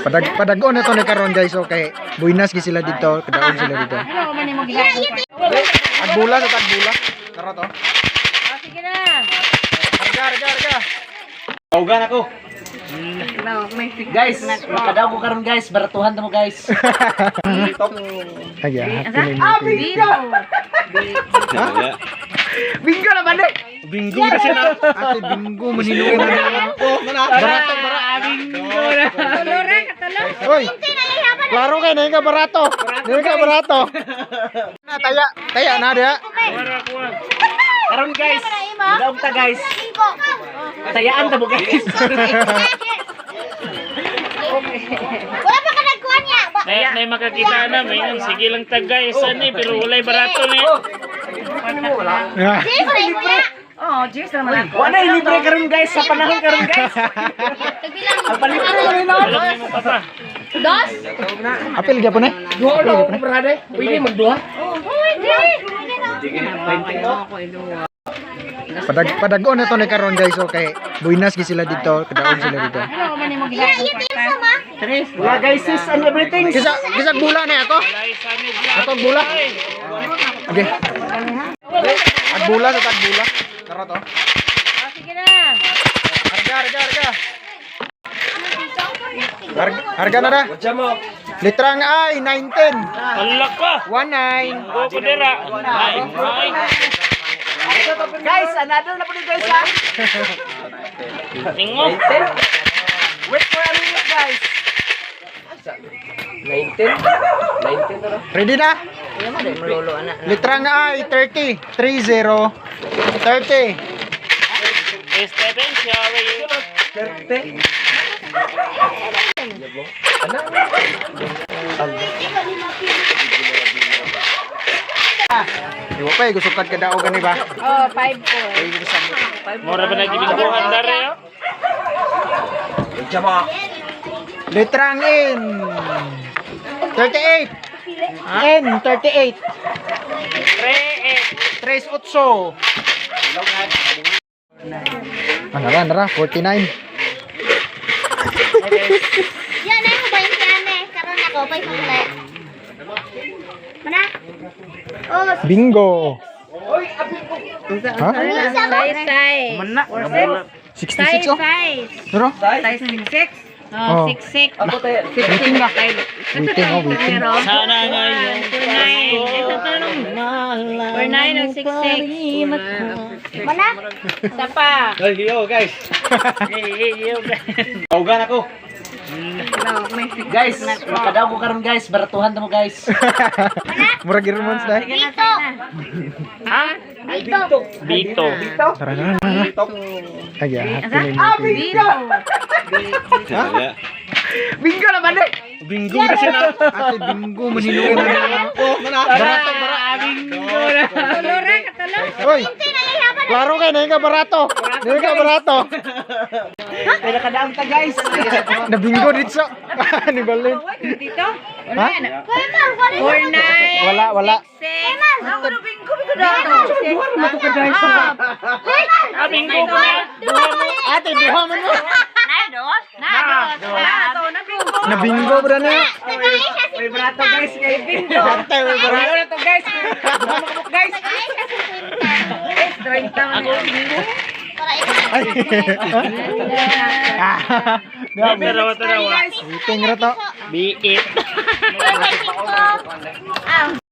Padagon na to ni karon guys, okay. Buinas gi sila dito, kadaon sila dito. Agbula sa tagbula. Tara to. Sige na. Harga. Tawgan ako. Guys, makadaw ko karon guys, baratuhan mo guys. Kaya, Bingo. Bingo na ba ni? Bingo kasi na. Ate bingo maninuin na. Barato. Bingo na. Tulore ka talo. Hoy. Klaro kay na barato. Barato. Na taya na dia. Karon guys, daog ta guys. Tayaan ta mo guys. Wala pa ka nagkuhan niya. Nay makakita na may sige lang tag guys ani pero walay barato ni. Sis, libre. Oh, Jess naman ako. Wala libre karon guys sa panahon karon guys. Ang palibre mo Alam mo papa. Dos? Apil gyapon eh. Duha na ako brade. Pwede magduha. Padagon na to ni karon guys, okay. Buinas gi sila dito, kadaon sila dito. Itim sama. Wala guys sis and everything. Kisa bula na ako. Walay sanib Ato bula. Okay. Agbula sa tagbula. Tara to. Sige na. Harga. Harga na da. Litrang ay 19. Allah ka. 19. Go ko dira. Ay. Guys, another na po ni guys ha. Ingo. Wait for a minute guys. 19 na. Ready na? Litrang ay 30. 30. 30. Steven Showy. 30. Di ba pa gusto kad kada og ani ba? Oh, 5-4. Mura ba nagibintuhan dare yo? Litrang in 38. N 38. 38. Nara 49. Yan ay mo ba yung kiyane? Karoon ako, pa yung kulay. Mana? Oh, Bingo. Ha? Say. Mana. 66 oh. Pero Size 66. Oh. 66. Ako tayo. waiting na. Waiting. Sana ngayon. 49 o 66. mana? Isa pa. Yo guys. Tawgan ako. Guys, makadaw ko karon guys, baratuhan mo guys. Murag irmons dai. Dito. Ha? Dito. Bito. Tara na. Kaya, Bingo. Bingo na ba ni? Bingo kasi na. Ate bingo maninuin na. Barato. Bingo na. Tulore ka talo. Hoy. Klaro kay na barato. Barato. Pero kadaang ta guys. Na bingo dito. Ni Balin. Dito. Ha? Kuya Mal, kuya Mal. 49. Wala. 6. Ako na bingo ko dato. Bingo ko na. Ate duha man mo. Na bingo bra na. May barato guys, kay bingo. Ate may Barato barato. na to guys. Duha guys. Ako bingo. Ay. Darawa. Waiting ra to. Biit. Kuya Mal,